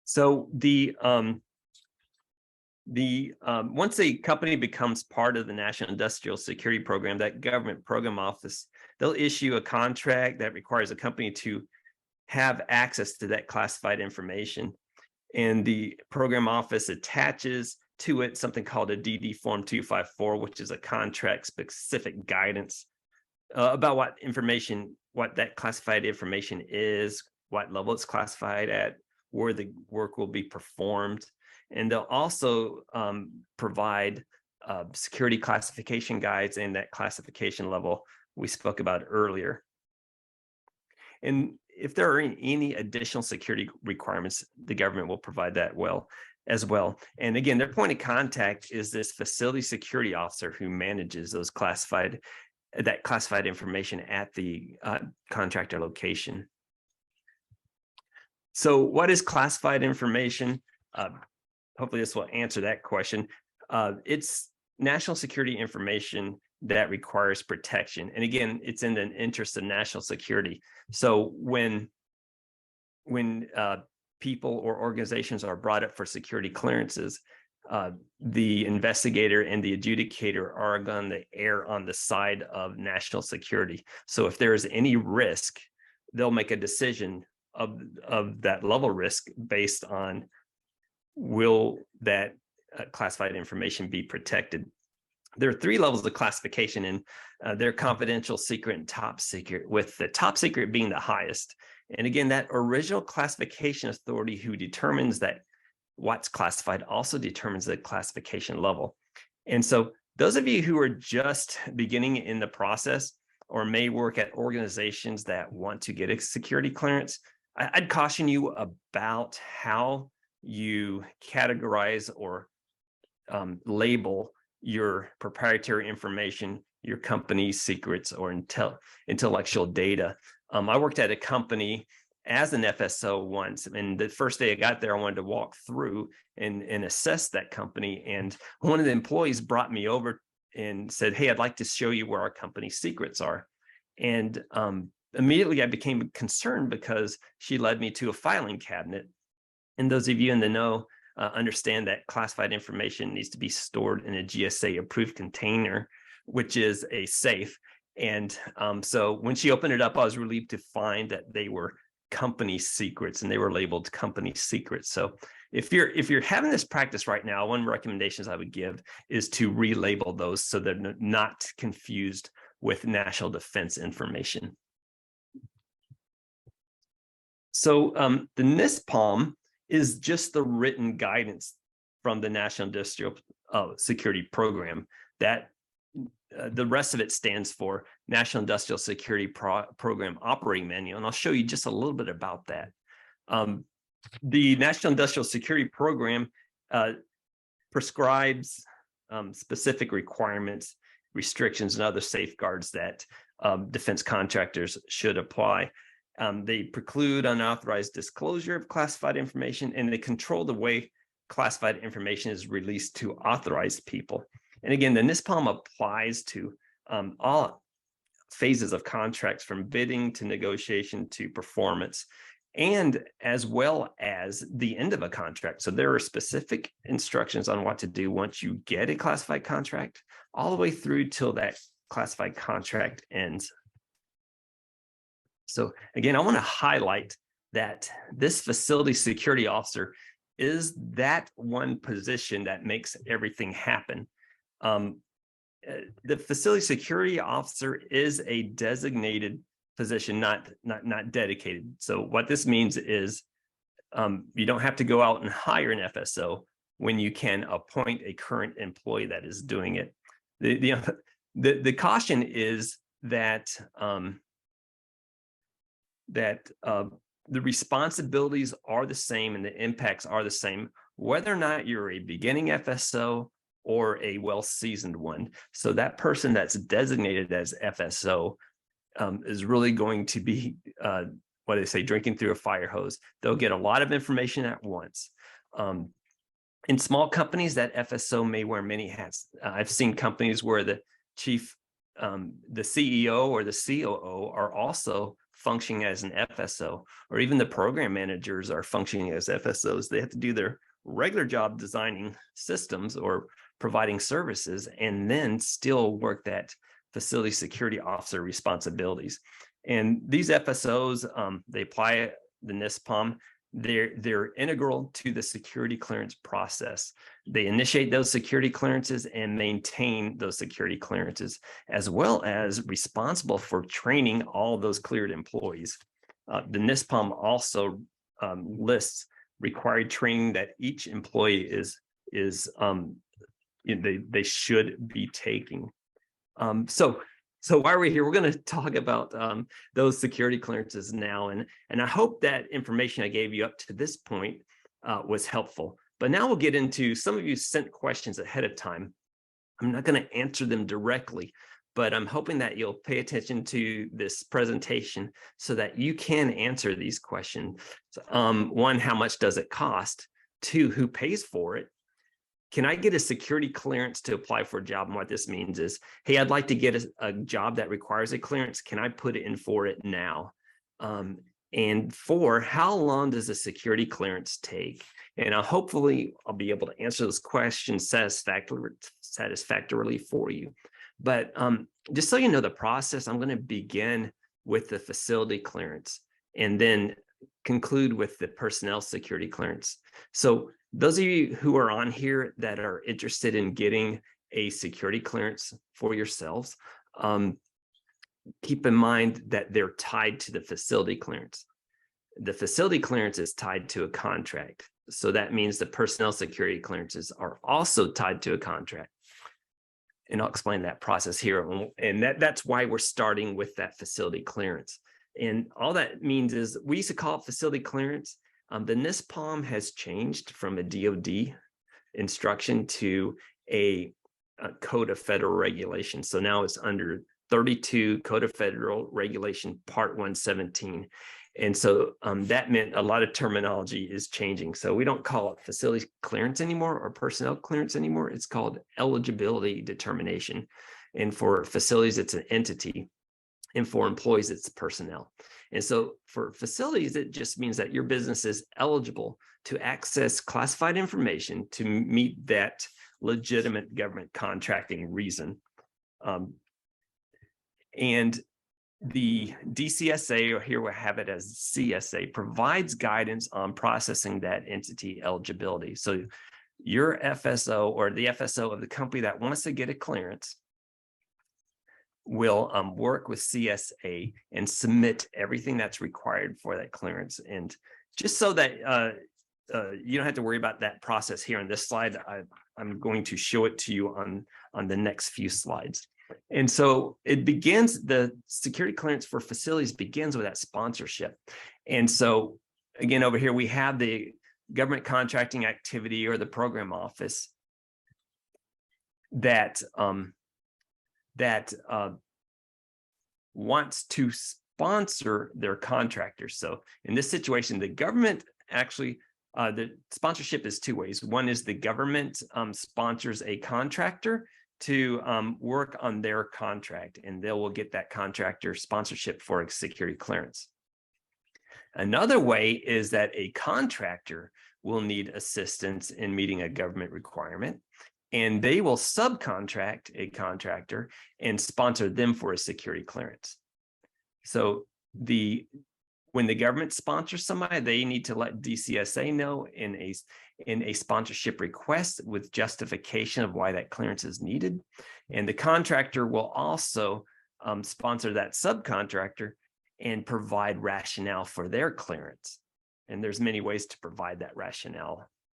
So once a company becomes part of the National Industrial Security Program, that government program office, they'll issue a contract that requires a company to have access to that classified information. And the program office attaches to it something called a DD Form 254, which is a contract-specific guidance about what that classified information is, what level it's classified at, where the work will be performed. And they'll also provide security classification guides and that classification level we spoke about earlier. And if there are any additional security requirements, the government will provide that as well. And again, their point of contact is this facility security officer who manages that classified information at the contractor location. So what is classified information? Hopefully this will answer that question. It's national security information that requires protection. And again, it's in the interest of national security. So when people or organizations are brought up for security clearances, the investigator and the adjudicator are going to err on the side of national security. So if there is any risk, they'll make a decision of that level risk based on will that classified information be protected. There are three levels of classification, and they're confidential, secret, and top secret, with the top secret being the highest. And again, that original classification authority who determines that what's classified also determines the classification level. And so those of you who are just beginning in the process or may work at organizations that want to get a security clearance, I'd caution you about how you categorize or label your proprietary information, your company's secrets, or intellectual data. I worked at a company as an FSO once, and the first day I got there, I wanted to walk through and assess that company. And one of the employees brought me over and said, "Hey, I'd like to show you where our company's secrets are." And immediately I became concerned because she led me to a filing cabinet. And those of you in the know understand that classified information needs to be stored in a GSA approved container, which is a safe. And so when she opened it up, I was relieved to find that they were company secrets and they were labeled company secrets. So if you're having this practice right now, one recommendations I would give is to relabel those so they're not confused with national defense information. So the NISPOM is just the written guidance from the National Industrial Security Program. That the rest of it stands for National Industrial Security Program Operating Manual, and I'll show you just a little bit about that. The National Industrial Security Program prescribes specific requirements, restrictions, and other safeguards that defense contractors should apply. They preclude unauthorized disclosure of classified information, and they control the way classified information is released to authorized people. And again, the NISPOM applies to all phases of contracts, from bidding to negotiation to performance, and as well as the end of a contract. So there are specific instructions on what to do once you get a classified contract, all the way through till that classified contract ends. So again, I want to highlight that this facility security officer is that one position that makes everything happen. The facility security officer is a designated position, not dedicated. So what this means is you don't have to go out and hire an FSO when you can appoint a current employee that is doing it. The caution is that the responsibilities are the same and the impacts are the same, whether or not you're a beginning FSO or a well-seasoned one. So that person that's designated as FSO is really going to be, what do they say, drinking through a fire hose. They'll get a lot of information at once. In small companies, that FSO may wear many hats. I've seen companies where the chief, the CEO or the COO are also functioning as an FSO, or even the program managers are functioning as FSOs. They have to do their regular job designing systems or providing services, and then still work that facility security officer responsibilities. And these FSOs, they apply the NISPOM. They're integral to the security clearance process. They initiate those security clearances and maintain those security clearances, as well as responsible for training all those cleared employees. The NISPOM also lists required training that each employee they should be taking. So why are we here? We're going to talk about those security clearances now, and I hope that information I gave you up to this point was helpful. But now we'll get into, some of you sent questions ahead of time. I'm not going to answer them directly, but I'm hoping that you'll pay attention to this presentation so that you can answer these questions. One, how much does it cost? Two, who pays for it? Can I get a security clearance to apply for a job? And what this means is, hey, I'd like to get a job that requires a clearance. Can I put in for it now? And four, how long does a security clearance take? And hopefully I'll be able to answer those questions satisfactorily for you. But just so you know the process, I'm going to begin with the facility clearance and then conclude with the personnel security clearance. So those of you who are on here that are interested in getting a security clearance for yourselves, keep in mind that they're tied to the facility clearance. The facility clearance is tied to a contract. So that means the personnel security clearances are also tied to a contract. And I'll explain that process here. And that's why we're starting with that facility clearance. And all that means is, we used to call it facility clearance. The NISPOM has changed from a DoD instruction to a Code of Federal Regulations. So now it's under 32 Code of Federal Regulation Part 117. And so that meant a lot of terminology is changing. So we don't call it facility clearance anymore or personnel clearance anymore. It's called eligibility determination. And for facilities, it's an entity. And for employees, it's personnel. And so for facilities, it just means that your business is eligible to access classified information to meet that legitimate government contracting reason. And the DCSA, or here we have it as CSA, provides guidance on processing that entity eligibility. So your FSO, or the FSO of the company that wants to get a clearance, will work with CSA and submit everything that's required for that clearance. And just so that you don't have to worry about that process here on this slide, I'm going to show it to you on the next few slides. And so it begins, the security clearance for facilities begins with that sponsorship. And so again, over here, we have the government contracting activity or the program office that wants to sponsor their contractors. So in this situation, the government actually, the sponsorship is two ways. One is the government sponsors a contractor to work on their contract, and they will get that contractor sponsorship for a security clearance. Another way is that a contractor will need assistance in meeting a government requirement, and they will subcontract a contractor and sponsor them for a security clearance. So when the government sponsors somebody, they need to let DCSA know in a sponsorship request with justification of why that clearance is needed. And the contractor will also sponsor that subcontractor and provide rationale for their clearance. And there's many ways to provide that rationale